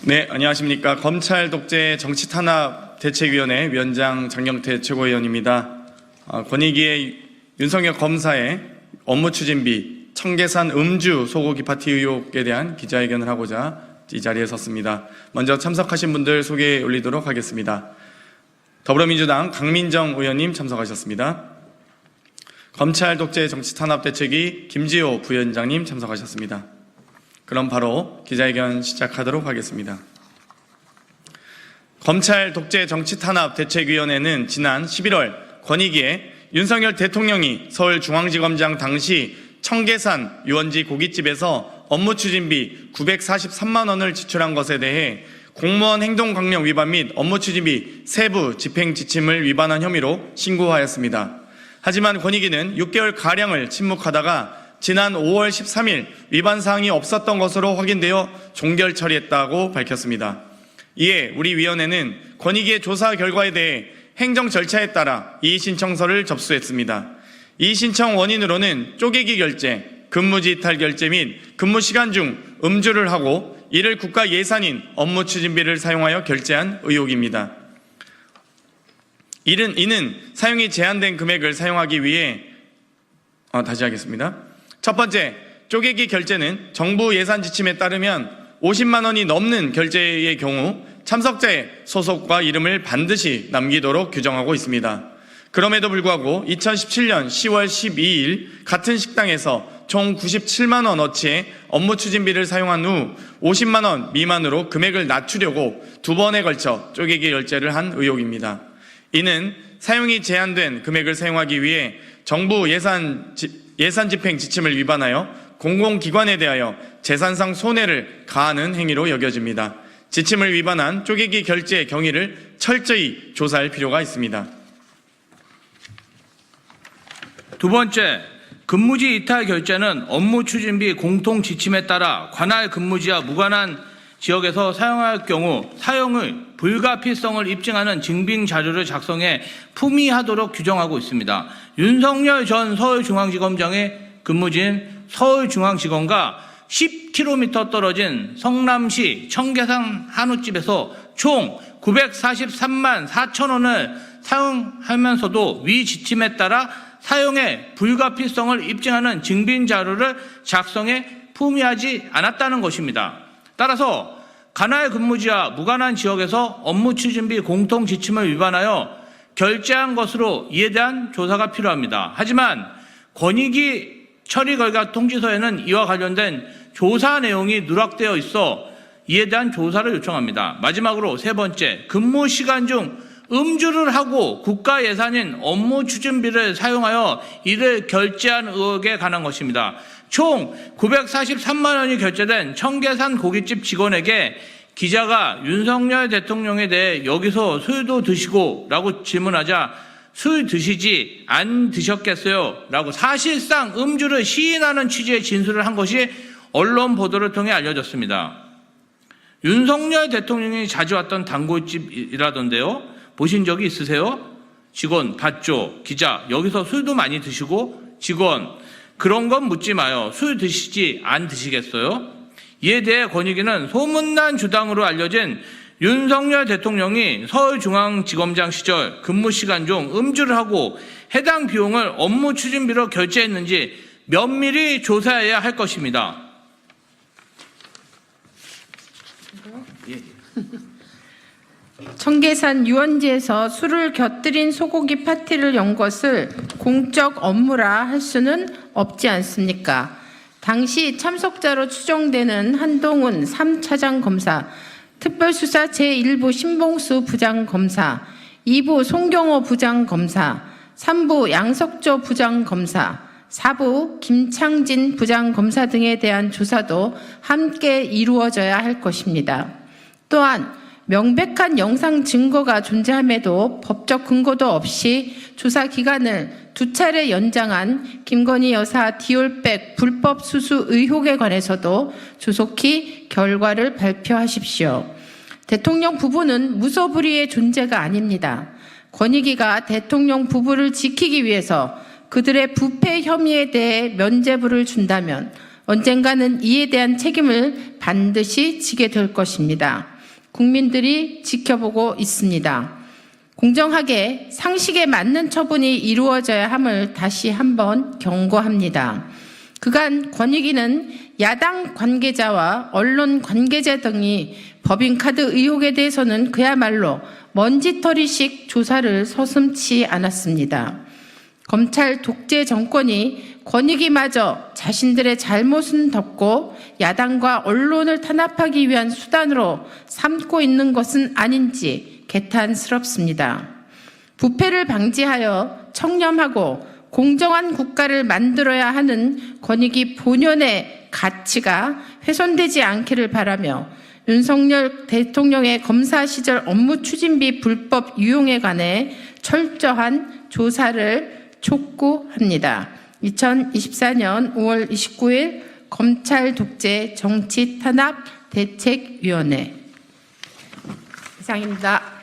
네, 안녕하십니까. 검찰 독재 정치탄압 대책위원회 위원장 장경태 최고위원입니다. 권익위의 윤석열 검사의 업무 추진비, 청계산 음주 소고기 파티 의혹에 대한 기자회견을 하고자 이 자리에 섰습니다. 먼저 참석하신 분들 소개해 올리도록 하겠습니다. 더불어민주당 강민정 의원님 참석하셨습니다. 검찰 독재 정치탄압 대책위 김지호 부위원장님 참석하셨습니다. 그럼 바로 기자회견 시작하도록 하겠습니다. 검찰 독재 정치탄압 대책위원회는 지난 11월 권익위에 윤석열 대통령이 서울중앙지검장 당시 청계산 유원지 고깃집에서 업무 추진비 943만 원을 지출한 것에 대해 공무원 행동강령 위반 및 업무 추진비 세부 집행 지침을 위반한 혐의로 신고하였습니다. 하지만 권익위는 6개월가량을 침묵하다가 지난 5월 13일 위반 사항이 없었던 것으로 확인되어 종결 처리했다고 밝혔습니다. 이에 우리 위원회는 권익위의 조사 결과에 대해 행정 절차에 따라 이의신청서를 접수했습니다. 이의신청 원인으로는 쪼개기 결제, 근무지 이탈 결제 및 근무시간 중 음주를 하고 이를 국가 예산인 업무 추진비를 사용하여 결제한 의혹입니다. 이는 사용이 제한된 금액을 사용하기 위해 다시 하겠습니다. 첫 번째, 쪼개기 결제는 정부 예산 지침에 따르면 50만 원이 넘는 결제의 경우 참석자의 소속과 이름을 반드시 남기도록 규정하고 있습니다. 그럼에도 불구하고 2017년 10월 12일 같은 식당에서 총 97만 원어치의 업무 추진비를 사용한 후 50만 원 미만으로 금액을 낮추려고 2번에 걸쳐 쪼개기 결제를 한 의혹입니다. 이는 사용이 제한된 금액을 사용하기 위해 정부 예산 집행 지침을 위반하여 공공기관에 대하여 재산상 손해를 가하는 행위로 여겨집니다. 지침을 위반한 쪼개기 결제의 경위를 철저히 조사할 필요가 있습니다. 두 번째, 근무지 이탈 결제는 업무 추진비 공통 지침에 따라 관할 근무지와 무관한 지역에서 사용할 경우 사용의 불가피성을 입증하는 증빙 자료를 작성해 품위하도록 규정하고 있습니다. 윤석열 전 서울중앙지검장의 근무지인 서울중앙지검과 10km 떨어진 성남시 청계산 한우집에서 총 943만 4천 원을 사용하면서도 위 지침에 따라 사용의 불가피성을 입증하는 증빙 자료를 작성해 품위하지 않았다는 것입니다. 따라서 관할 근무지와 무관한 지역에서 업무 추진비 공통 지침을 위반하여 결제한 것으로 이에 대한 조사가 필요합니다. 하지만 권익위 처리 결과 통지서에는 이와 관련된 조사 내용이 누락되어 있어 이에 대한 조사를 요청합니다. 마지막으로 세 번째, 근무 시간 중 음주를 하고 국가 예산인 업무 추진비를 사용하여 이를 결제한 의혹에 관한 것입니다. 총 943만 원이 결제된 청계산 고깃집 직원에게 기자가 윤석열 대통령에 대해 여기서 술도 드시고 라고 질문하자 술 드시지 안 드셨겠어요? 라고 사실상 음주를 시인하는 취지의 진술을 한 것이 언론 보도를 통해 알려졌습니다. 윤석열 대통령이 자주 왔던 단골집이라던데요. 보신 적이 있으세요? 직원 봤죠? 기자 여기서 술도 많이 드시고 직원 그런 건 묻지 마요. 술 드시지 안 드시겠어요? 이에 대해 권익위는 소문난 주당으로 알려진 윤석열 대통령이 서울중앙지검장 시절 근무시간 중 음주를 하고 해당 비용을 업무 추진비로 결제했는지 면밀히 조사해야 할 것입니다. 청계산 유원지에서 술을 곁들인 소고기 파티를 연 것을 공적 업무라 할 수는 없지 않습니까? 당시 참석자로 추정되는 한동훈 3차장 검사, 특별수사 제1부 신봉수 부장검사, 2부 송경호 부장검사, 3부 양석조 부장검사, 4부 김창진 부장검사 등에 대한 조사도 함께 이루어져야 할 것입니다. 또한 명백한 영상 증거가 존재함에도 법적 근거도 없이 조사 기간을 2차례 연장한 김건희 여사 디올백 불법 수수 의혹에 관해서도 조속히 결과를 발표하십시오. 대통령 부부는 무소불위의 존재가 아닙니다. 권익위가 대통령 부부를 지키기 위해서 그들의 부패 혐의에 대해 면죄부를 준다면 언젠가는 이에 대한 책임을 반드시 지게 될 것입니다. 국민들이 지켜보고 있습니다. 공정하게 상식에 맞는 처분이 이루어져야 함을 다시 한번 경고합니다. 그간 권익위는 야당 관계자와 언론 관계자 등이 법인카드 의혹에 대해서는 그야말로 먼지털이식 조사를 서슴지 않았습니다. 검찰 독재 정권이 권익위마저 자신들의 잘못은 덮고 야당과 언론을 탄압하기 위한 수단으로 삼고 있는 것은 아닌지 개탄스럽습니다. 부패를 방지하여 청렴하고 공정한 국가를 만들어야 하는 권익위 본연의 가치가 훼손되지 않기를 바라며 윤석열 대통령의 검사 시절 업무 추진비 불법 유용에 관해 철저한 조사를 촉구합니다. 2024년 5월 29일 검찰 독재 정치 탄압 대책위원회 이상입니다.